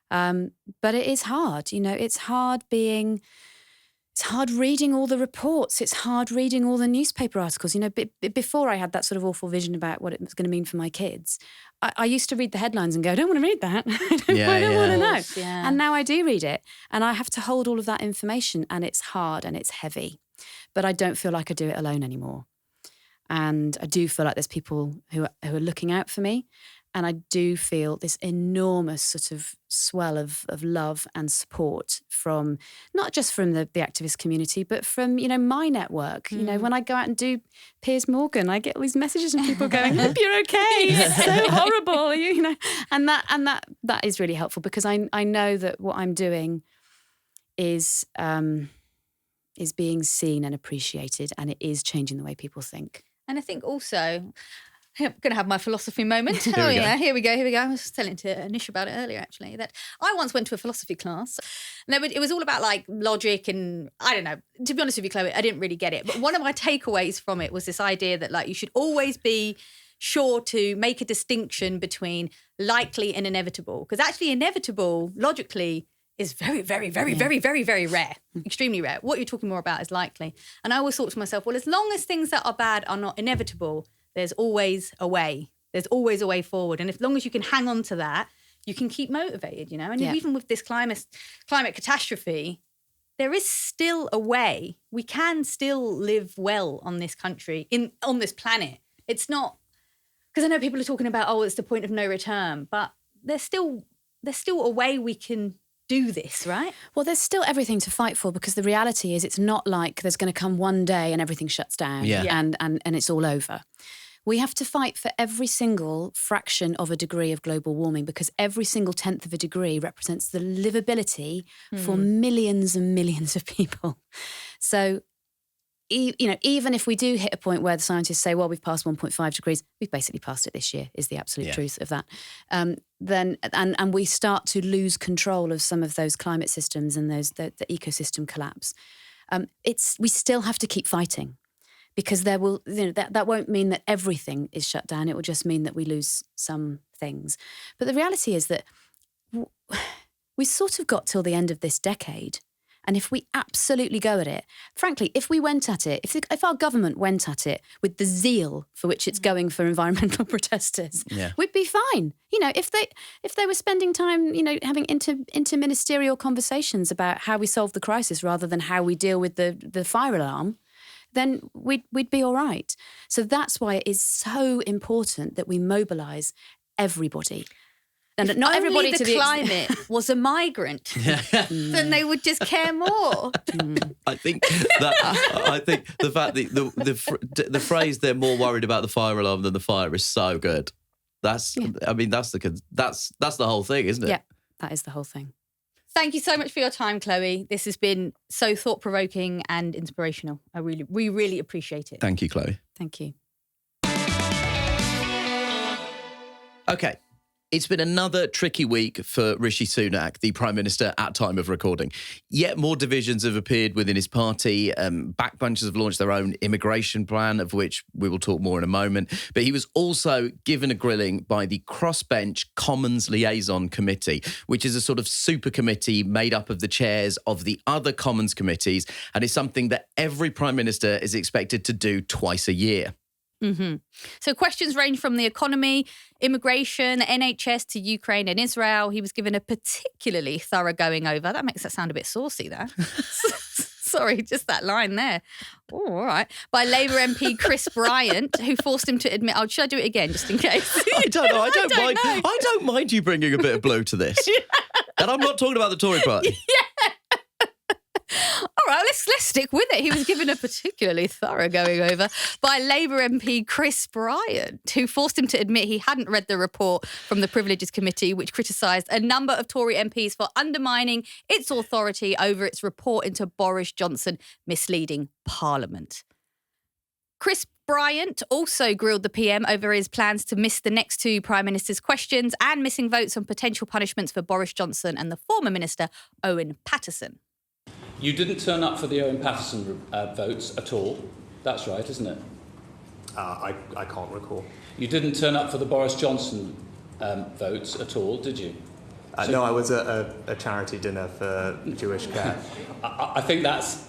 But it is hard, it's hard reading all the reports. It's hard reading all the newspaper articles. Before I had that sort of awful vision about what it was going to mean for my kids, I used to read the headlines and go, I don't want to read that. I don't want to know. Yeah. And now I do read it, and I have to hold all of that information, and it's hard and it's heavy. But I don't feel like I do it alone anymore. And I do feel like there's people who are looking out for me. And I do feel this enormous sort of swell of love and support from, not just from the activist community, but from, my network. When I go out and do Piers Morgan, I get all these messages from people going, hope you're okay, it's so horrible, And that is really helpful, because I know that what I'm doing is being seen and appreciated, and it is changing the way people think. And I think also, I'm going to have my philosophy moment. Here we go. I was telling to Nish about it earlier, actually, that I once went to a philosophy class. And it was all about like logic and, I don't know, to be honest with you, Chloe, I didn't really get it. But one of my takeaways from it was this idea that like you should always be sure to make a distinction between likely and inevitable. Because actually inevitable, logically, is very, very, very, very, very, very rare, extremely rare. What you're talking more about is likely. And I always thought to myself, well, as long as things that are bad are not inevitable, there's always a way. There's always a way forward. And as long as you can hang on to that, you can keep motivated, And even with this climate catastrophe, there is still a way. We can still live well on this country, on this planet. It's not, because I know people are talking about, it's the point of no return, but there's still a way we can do this, right? Well, there's still everything to fight for, because the reality is it's not like there's going to come one day and everything shuts down and it's all over. We have to fight for every single fraction of a degree of global warming, because every single 10th of a degree represents the livability for millions and millions of people. So, even if we do hit a point where the scientists say, well, we've passed 1.5 degrees, we've basically passed it this year, is the absolute truth of that. Then we start to lose control of some of those climate systems and the ecosystem collapse. We still have to keep fighting, because there will, that won't mean that everything is shut down. It will just mean that we lose some things. But the reality is that we sort of got till the end of this decade. And if we absolutely go at it, frankly, if we went at it, if our government went at it with the zeal for which it's going for environmental protesters, we'd be fine. If they were spending time, having interministerial conversations about how we solve the crisis rather than how we deal with the fire alarm, then we'd be all right. So that's why it is so important that we mobilise everybody. And if not only everybody the to the climate was a migrant, then they would just care more. I think the fact that the phrase "they're more worried about the fire alarm than the fire" is so good. That's the whole thing, isn't it? Yeah, that is the whole thing. Thank you so much for your time, Chloe. This has been so thought-provoking and inspirational. We really appreciate it. Thank you, Chloe. Thank you. Okay. It's been another tricky week for Rishi Sunak, the Prime Minister at time of recording. Yet more divisions have appeared within his party. Backbenchers have launched their own immigration plan, of which we will talk more in a moment. But he was also given a grilling by the Crossbench Commons Liaison Committee, which is a sort of super committee made up of the chairs of the other Commons committees, and is something that every Prime Minister is expected to do twice a year. Mm-hmm. So questions range from the economy, immigration, the NHS to Ukraine and Israel. He was given a particularly thorough going over. That makes that sound a bit saucy, that. Sorry, just that line there. Oh, all right. By Labour MP Chris Bryant, who forced him to admit... should I do it again, just in case? I don't know. I don't mind you bringing a bit of blue to this. And I'm not talking about the Tory party. Yeah. All right, let's stick with it. He was given a particularly thorough going over by Labour MP Chris Bryant, who forced him to admit he hadn't read the report from the Privileges Committee, which criticised a number of Tory MPs for undermining its authority over its report into Boris Johnson misleading Parliament. Chris Bryant also grilled the PM over his plans to miss the next two Prime Minister's questions and missing votes on potential punishments for Boris Johnson and the former Minister, Owen Paterson. You didn't turn up for the Owen Paterson votes at all. That's right, isn't it? I can't recall. You didn't turn up for the Boris Johnson votes at all, did you? No, I was at a charity dinner for Jewish care. I think that's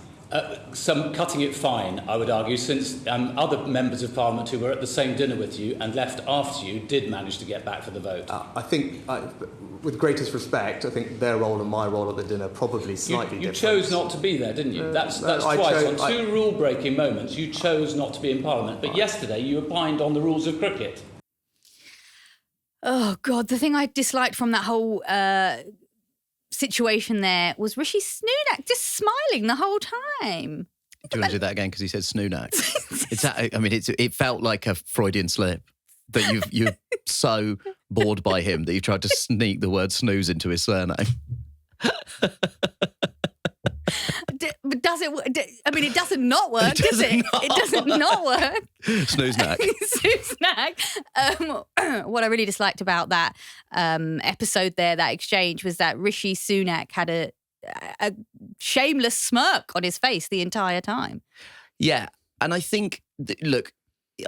some cutting it fine, I would argue, since other members of Parliament who were at the same dinner with you and left after you did manage to get back for the vote. I think, with greatest respect, I think their role and my role at the dinner probably slightly different. You chose not to be there, didn't you? That's twice. On two rule-breaking moments, you chose not to be in Parliament. But yesterday, you opined on the rules of cricket. Oh, God. The thing I disliked from that whole situation there was Rishi Sunak just smiling the whole time. Do you want to do that again? Because he said snoonak. It felt like a Freudian slip that you're so bored by him that you tried to sneak the word snooze into his surname. But does it? It doesn't not work, does it? It doesn't not work. Snooze-nack. Snooze-nack. What I really disliked about that episode there, that exchange, was that Rishi Sunak had a shameless smirk on his face the entire time. Yeah, and I think, look,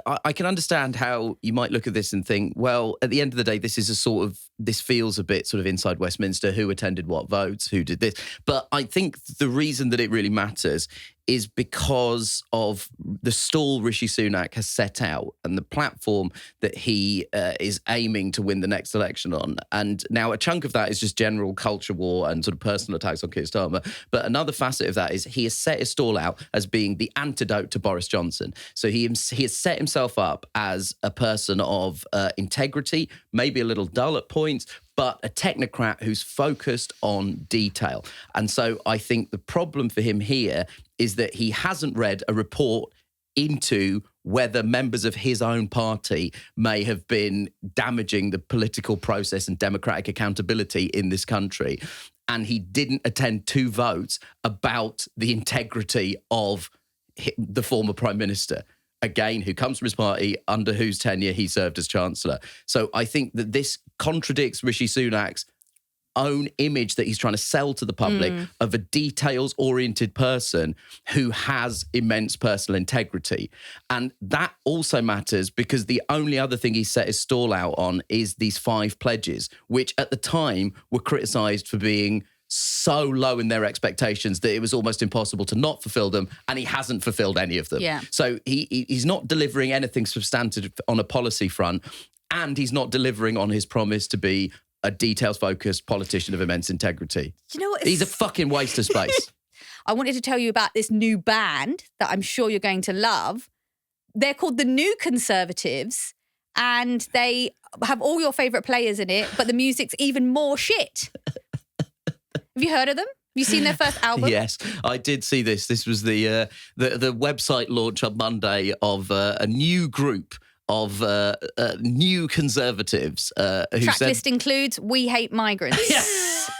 I can understand how you might look at this and think, well, at the end of the day, this feels a bit sort of inside Westminster, who attended what votes, who did this. But I think the reason that it really matters is because of the stall Rishi Sunak has set out and the platform that he is aiming to win the next election on. And now a chunk of that is just general culture war and sort of personal attacks on Keir Starmer. But another facet of that is he has set his stall out as being the antidote to Boris Johnson. So he has set himself up as a person of integrity, maybe a little dull at points, but a technocrat who's focused on detail. And so I think the problem for him here is that he hasn't read a report into whether members of his own party may have been damaging the political process and democratic accountability in this country. And he didn't attend 2 votes about the integrity of the former Prime Minister, again, who comes from his party, under whose tenure he served as Chancellor. So I think that this contradicts Rishi Sunak's own image that he's trying to sell to the public of a details-oriented person who has immense personal integrity. And that also matters because the only other thing he set his stall out on is these 5 pledges, which at the time were criticised for being so low in their expectations that it was almost impossible to not fulfill them, and he hasn't fulfilled any of them. Yeah. So he's not delivering anything substantive on a policy front, and he's not delivering on his promise to be a details-focused politician of immense integrity. You know what? He's a fucking waste of space. I wanted to tell you about this new band that I'm sure you're going to love. They're called the New Conservatives, and they have all your favourite players in it, but the music's even more shit. Have you heard of them? Have you seen their first album? Yes, I did see this. This was the website launch on Monday of a new group of new conservatives. Track list includes "We Hate Migrants." Yes.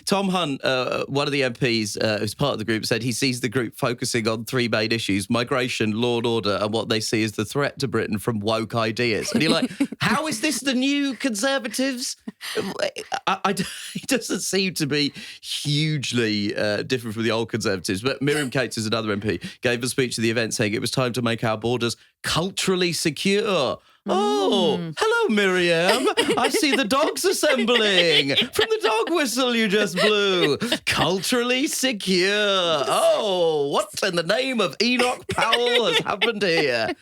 Tom Hunt, one of the MPs who's part of the group, said he sees the group focusing on 3 main issues: migration, law and order, and what they see as the threat to Britain from woke ideas. And you're like, how is this the New Conservatives? It doesn't seem to be hugely different from the old Conservatives. But Miriam Cates, is another MP, gave a speech at the event saying it was time to make our borders culturally secure. Oh, hello, Miriam. I see the dogs assembling from the dog whistle you just blew. Culturally secure. Oh, what in the name of Enoch Powell has happened here?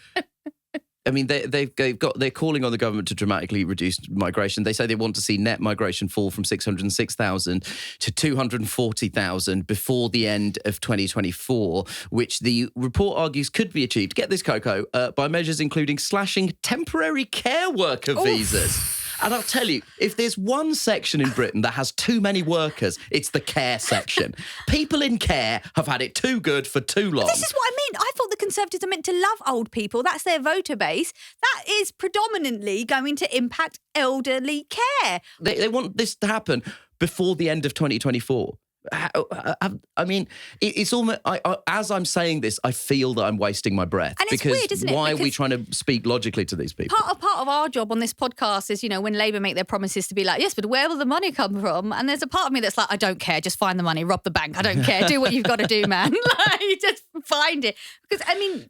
I mean, they're calling on the government to dramatically reduce migration. They say they want to see net migration fall from 606,000 to 240,000 before the end of 2024, which the report argues could be achieved, get this, Coco, by measures including slashing temporary care worker visas. And I'll tell you, if there's one section in Britain that has too many workers, it's the care section. People in care have had it too good for too long. This is what I mean. I thought the Conservatives are meant to love old people. That's their voter base. That is predominantly going to impact elderly care. They want this to happen before the end of 2024. I mean, it's almost, as I'm saying this, I feel that I'm wasting my breath. And it's weird, isn't it? Why are we Because trying to speak logically to these people? Part of our job on this podcast is, when Labour make their promises to be like, yes, but where will the money come from? And there's a part of me that's like, I don't care, just find the money, rob the bank. I don't care, do what you've got to do, man. Like, just find it. Because, I mean,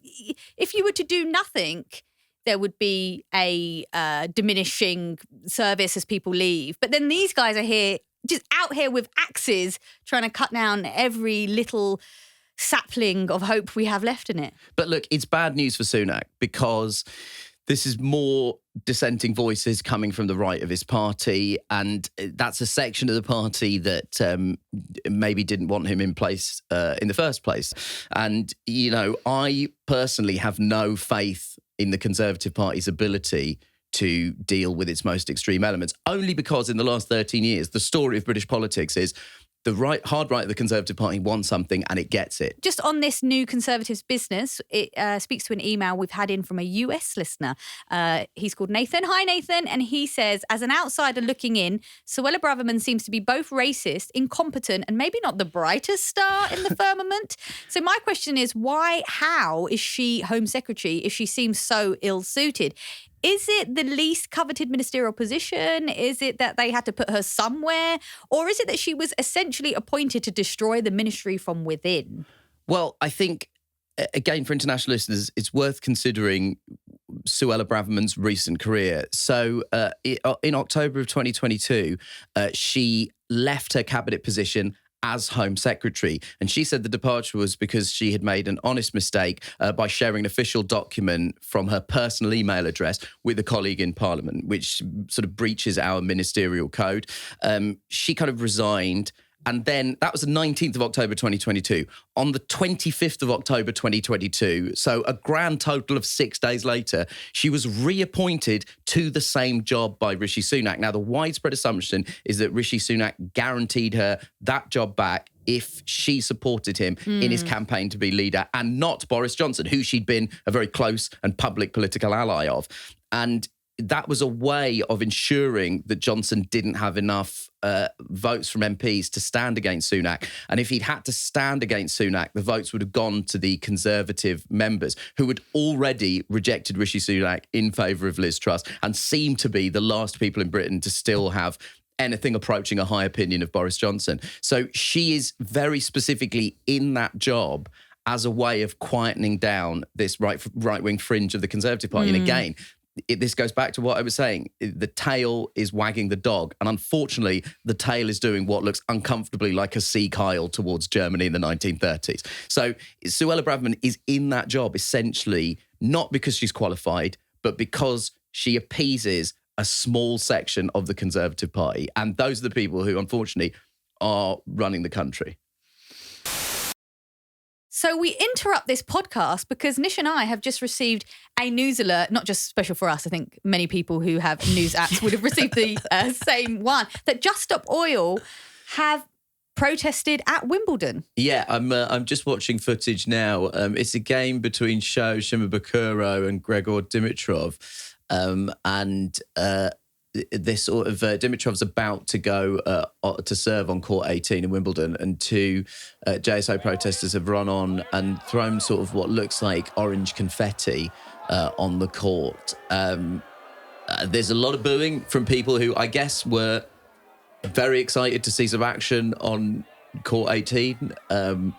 if you were to do nothing, there would be a diminishing service as people leave. But then these guys are here, just out here with axes, trying to cut down every little sapling of hope we have left in it. But look, it's bad news for Sunak because this is more dissenting voices coming from the right of his party, and that's a section of the party that maybe didn't want him in place in the first place. And, I personally have no faith in the Conservative Party's ability to deal with its most extreme elements, only because in the last 13 years, the story of British politics is the hard right of the Conservative Party wants something and it gets it. Just on this new Conservatives business, it speaks to an email we've had in from a US listener. He's called Nathan. Hi, Nathan. And he says, as an outsider looking in, Suella Braverman seems to be both racist, incompetent, and maybe not the brightest star in the firmament. So my question is, how is she Home Secretary if she seems so ill-suited? Is it the least coveted ministerial position? Is it that they had to put her somewhere? Or is it that she was essentially appointed to destroy the ministry from within? Well, I think, again, for international listeners, it's worth considering Suella Braverman's recent career. So in October of 2022, she left her cabinet position as Home Secretary. And she said the departure was because she had made an honest mistake by sharing an official document from her personal email address with a colleague in Parliament, which sort of breaches our ministerial code. She kind of resigned. And then that was the 19th of October 2022. On the 25th of October 2022, so a grand total of 6 days later, she was reappointed to the same job by Rishi Sunak. Now, the widespread assumption is that Rishi Sunak guaranteed her that job back if she supported him in his campaign to be leader, and not Boris Johnson, who she'd been a very close and public political ally of. And that was a way of ensuring that Johnson didn't have enough votes from MPs to stand against Sunak. And if he'd had to stand against Sunak, the votes would have gone to the Conservative members who had already rejected Rishi Sunak in favour of Liz Truss and seemed to be the last people in Britain to still have anything approaching a high opinion of Boris Johnson. So she is very specifically in that job as a way of quietening down this right-wing fringe of the Conservative Party. And again, this goes back to what I was saying. The tail is wagging the dog. And unfortunately, the tail is doing what looks uncomfortably like a sea kyle towards Germany in the 1930s. So Suella Braverman is in that job essentially not because she's qualified, but because she appeases a small section of the Conservative Party. And those are the people who, unfortunately, are running the country. So we interrupt this podcast because Nish and I have just received a news alert, not just special for us. I think many people who have news apps would have received the same one, that Just Stop Oil have protested at Wimbledon. Yeah, I'm just watching footage now. It's a game between Sho Shimabukuro and Gregor Dimitrov. This sort of Dimitrov's about to go to serve on court 18 in Wimbledon, and two JSO protesters have run on and thrown sort of what looks like orange confetti on the court. There's a lot of booing from people who I guess were very excited to see some action on court 18, and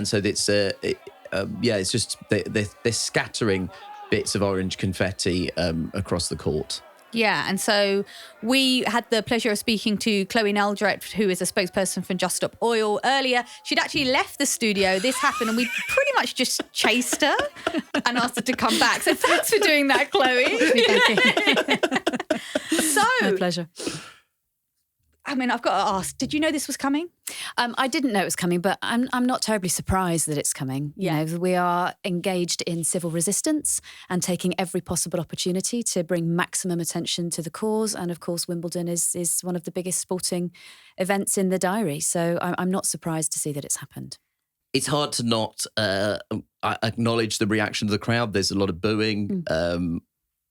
so it's it's just they're scattering bits of orange confetti across the court. Yeah, and so we had the pleasure of speaking to Chloe Naldrett, who is a spokesperson for Just Stop Oil, earlier. She'd actually left the studio. This happened, and we pretty much just chased her and asked her to come back. So thanks for doing that, Chloe. So, my pleasure. I mean, I've got to ask, did you know this was coming? I didn't know it was coming, but I'm not terribly surprised that it's coming. Yeah. You know, we are engaged in civil resistance and taking every possible opportunity to bring maximum attention to the cause. And of course, Wimbledon is one of the biggest sporting events in the diary. So I'm not surprised to see that it's happened. It's hard to not acknowledge the reaction of the crowd. There's a lot of booing.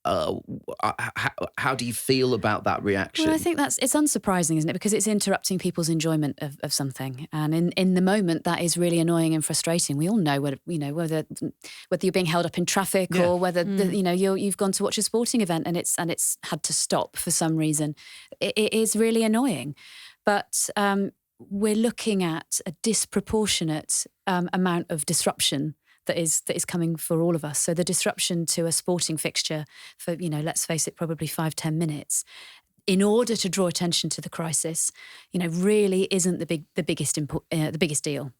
How do you feel about that reaction? Well, I think it's unsurprising, isn't it? Because it's interrupting people's enjoyment of something, and in the moment that is really annoying and frustrating. We all know whether you're being held up in traffic or whether you've gone to watch a sporting event and it's had to stop for some reason. It is really annoying, but we're looking at a disproportionate amount of disruption that is coming for all of us. So the disruption to a sporting fixture for, let's face it, probably 5-10 minutes, in order to draw attention to the crisis, really isn't the biggest deal.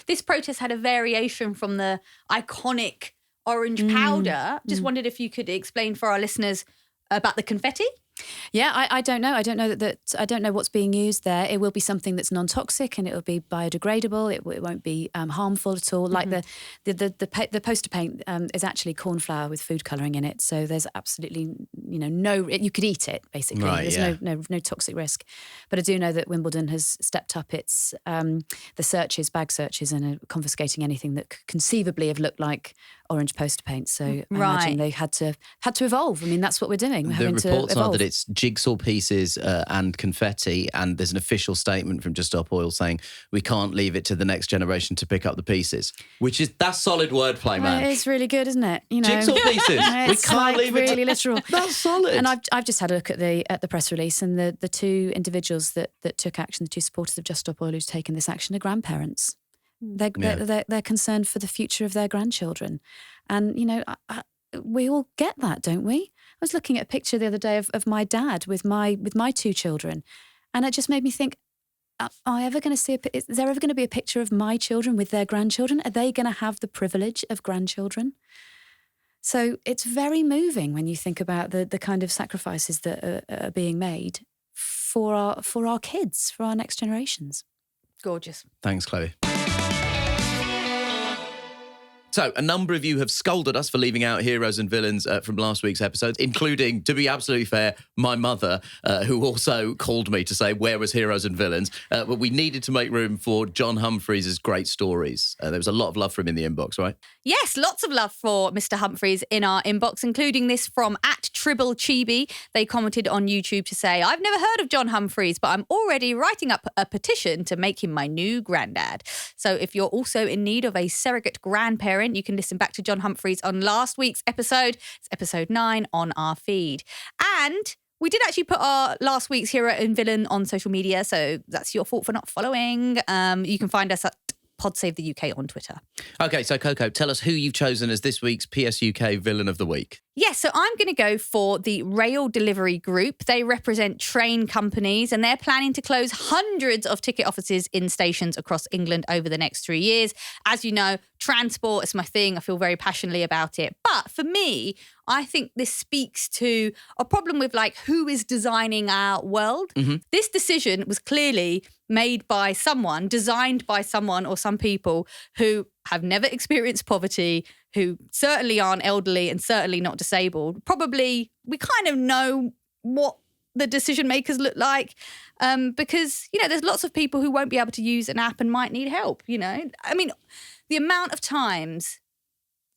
This protest had a variation from the iconic orange powder. Just wondered if you could explain for our listeners about the confetti. Yeah, I don't know. I don't know that I don't know what's being used there. It will be something that's non-toxic and it will be biodegradable. It won't be harmful at all. Like the poster paint is actually corn flour with food colouring in it. So there's absolutely no. You could eat it basically. Right, There's no toxic risk. But I do know that Wimbledon has stepped up its the bag searches, and are confiscating anything that could conceivably have looked like orange poster paint. So I imagine they had to evolve. I mean, that's what we're doing. We're having to evolve. The reports are that it's jigsaw pieces and confetti, and there's an official statement from Just Stop Oil saying we can't leave it to the next generation to pick up the pieces. That's solid wordplay, man. It is really good, isn't it? Jigsaw pieces. We can't leave it. Really literal. That's solid. And I've just had a look at the press release, and the two individuals that took action, the two supporters of Just Stop Oil who's taken this action, are grandparents. They're concerned for the future of their grandchildren, and we all get that, don't we? I was looking at a picture the other day of my dad with my two children, and it just made me think: Is there ever going to be a picture of my children with their grandchildren? Are they going to have the privilege of grandchildren? So it's very moving when you think about the kind of sacrifices that are being made for our kids, for our next generations. Gorgeous. Thanks, Chloe. So, a number of you have scolded us for leaving out heroes and villains from last week's episodes, including, to be absolutely fair, my mother, who also called me to say, where was heroes and villains? But we needed to make room for John Humphreys' great stories. There was a lot of love for him in the inbox, right? Yes, lots of love for Mr. Humphreys in our inbox, including this from @TribbleChibi. They commented on YouTube to say, I've never heard of John Humphreys, but I'm already writing up a petition to make him my new granddad. So if you're also in need of a surrogate grandparent, you can listen back to John Humphreys on last week's episode. It's episode 9 on our feed. And we did actually put our last week's hero and villain on social media, so that's your fault for not following. You can find us at Pod Save the UK on Twitter. Okay, so Coco, tell us who you've chosen as this week's PSUK Villain of the Week. Yes, so I'm going to go for the Rail Delivery Group. They represent train companies, and they're planning to close hundreds of ticket offices in stations across England over the next 3 years. As you know, transport is my thing. I feel very passionately about it. But for me, I think this speaks to a problem with who is designing our world. Mm-hmm. This decision was clearly made by someone, designed by someone or some people who have never experienced poverty, who certainly aren't elderly and certainly not disabled. Probably we kind of know what the decision makers look like because, there's lots of people who won't be able to use an app and might need help, I mean, the amount of times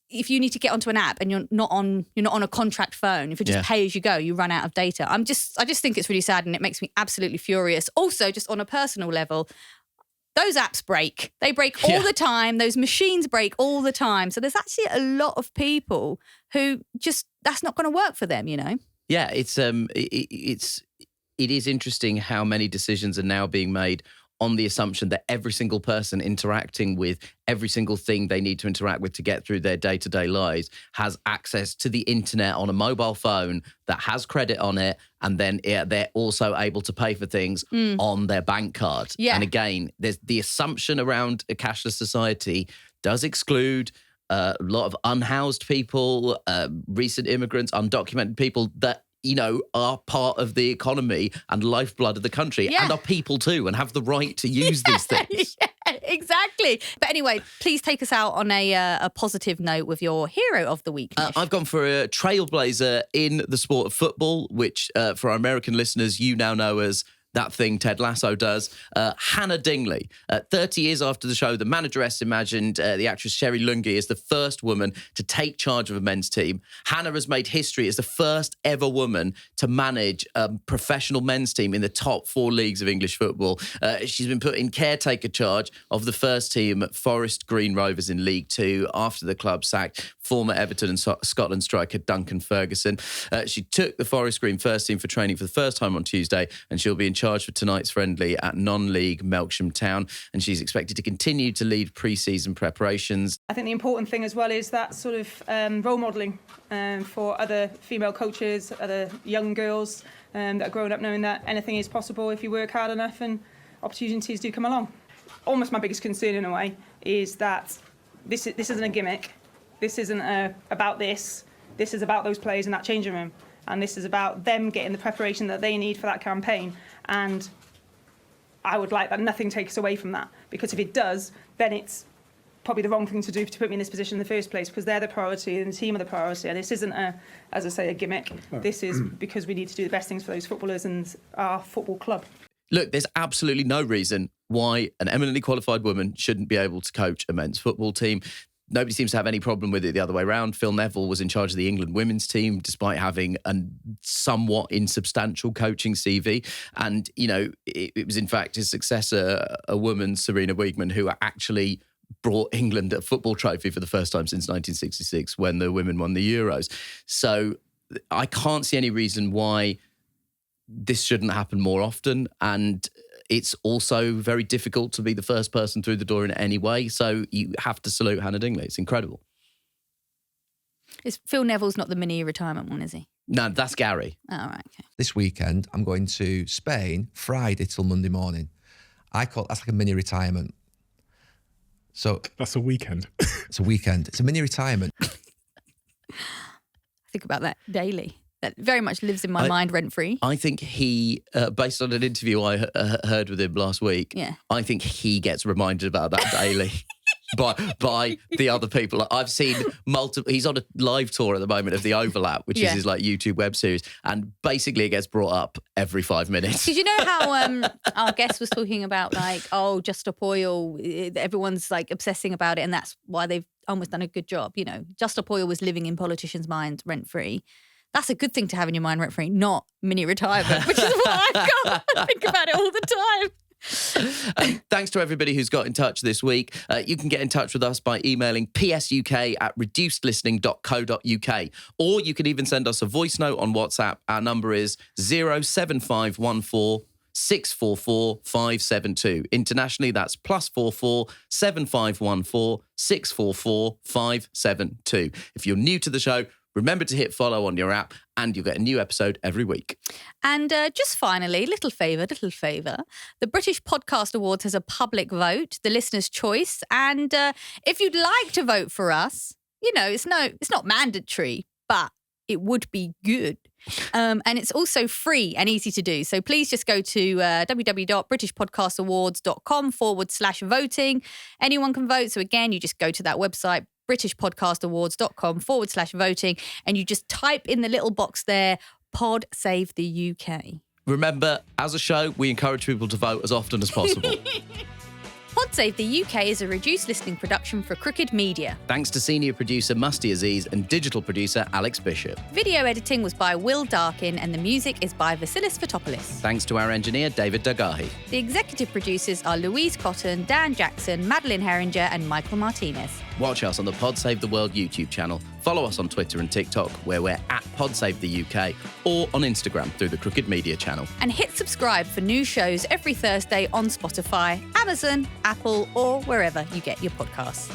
if you need to get onto an app and you're not on a contract phone, if you just pay as you go, you run out of data. I just think it's really sad and it makes me absolutely furious. Also, just on a personal level, those apps break. They break all the time. Those machines break all the time. So there's actually a lot of people who that's not going to work for them, Yeah, it is interesting how many decisions are now being made on the assumption that every single person interacting with every single thing they need to interact with to get through their day-to-day lives has access to the internet on a mobile phone that has credit on it, and then they're also able to pay for things on their bank card. Yeah. And again, there's the assumption around a cashless society does exclude a lot of unhoused people, recent immigrants, undocumented people that are part of the economy and lifeblood of the country and are people too and have the right to use these things. Yeah, exactly. But anyway, please take us out on a positive note with your hero of the week. I've gone for a trailblazer in the sport of football, which for our American listeners, you now know as that thing Ted Lasso does. Hannah Dingley, 30 years after the show, the manageress imagined the actress Sherry Lungi is the first woman to take charge of a men's team. Hannah has made history as the first ever woman to manage a professional men's team in the top 4 leagues of English football. She's been put in caretaker charge of the first team at Forest Green Rovers in League 2 after the club sacked former Everton and Scotland striker Duncan Ferguson. She took the Forest Green first team for training for the first time on Tuesday, and she'll be in charge for tonight's friendly at non-league Melksham Town, and she's expected to continue to lead pre-season preparations. I think the important thing as well is that sort of role modelling for other female coaches, other young girls that are growing up knowing that anything is possible if you work hard enough and opportunities do come along. Almost my biggest concern in a way is that this isn't a gimmick. This isn't about this. This is about those players in that changing room. And this is about them getting the preparation that they need for that campaign. And I would like that nothing takes away from that, because if it does, then it's probably the wrong thing to do to put me in this position in the first place, because they're the priority and the team are the priority. And this isn't, as I say, a gimmick. This is because we need to do the best things for those footballers and our football club. Look, there's absolutely no reason why an eminently qualified woman shouldn't be able to coach a men's football team. Nobody seems to have any problem with it the other way around. Phil Neville was in charge of the England women's team, despite having a somewhat insubstantial coaching CV. And, you know, it was in fact his successor, a woman, Serena Wiegman, who actually brought England a football trophy for the first time since 1966 when the women won the Euros. So I can't see any reason why this shouldn't happen more often. And it's also very difficult to be the first person through the door in any way. So you have to salute Hannah Dingley. It's incredible. Phil Neville's not the mini retirement one, is he? No, that's Gary. Oh, right, okay. This weekend, I'm going to Spain, Friday till Monday morning. That's like a mini retirement. So that's a weekend. It's a weekend. It's a mini retirement. I think about that daily. That very much lives in my mind rent-free. I think he, based on an interview I heard with him last week, I think he gets reminded about that daily by the other people. I've seen multiple. He's on a live tour at the moment of The Overlap, which is his like YouTube web series, and basically it gets brought up every 5 minutes. Because you know how our guest was talking about like, oh, Just Stop Oil, everyone's like obsessing about it, and that's why they've almost done a good job. You know, Just Stop Oil was living in politicians' minds rent-free. That's a good thing to have in your mind rent-free, not mini retirement, which is what I've got. I think about it all the time. Thanks to everybody who's got in touch this week. You can get in touch with us by emailing psuk@reducedlistening.co.uk, or you can even send us a voice note on WhatsApp. Our number is 07514 644 572. Internationally, that's +44 7514 644 572. If you're new to the show, remember to hit follow on your app and you'll get a new episode every week. And just finally, little favour. The British Podcast Awards has a public vote, the listener's choice. And if you'd like to vote for us, you know, it's not mandatory, but it would be good. And it's also free and easy to do. So please just go to www.britishpodcastawards.com/voting. Anyone can vote. So again, you just go to that website, britishpodcastawards.com/voting, and you just type in the little box there, Pod Save the UK. Remember, as a show, we encourage people to vote as often as possible. Pod Save the UK is a reduced listening production for Crooked Media. Thanks to senior producer Musty Aziz and digital producer Alex Bishop. Video editing was by Will Darkin and the music is by Vasilis Fotopoulos. Thanks to our engineer David Dagahi. The executive producers are Louise Cotton, Dan Jackson, Madeline Herringer and Michael Martinez. Watch us on the Pod Save the World YouTube channel. Follow us on Twitter and TikTok, where we're at Pod Save the UK, or on Instagram through the Crooked Media channel. And hit subscribe for new shows every Thursday on Spotify, Amazon, Apple, or wherever you get your podcasts.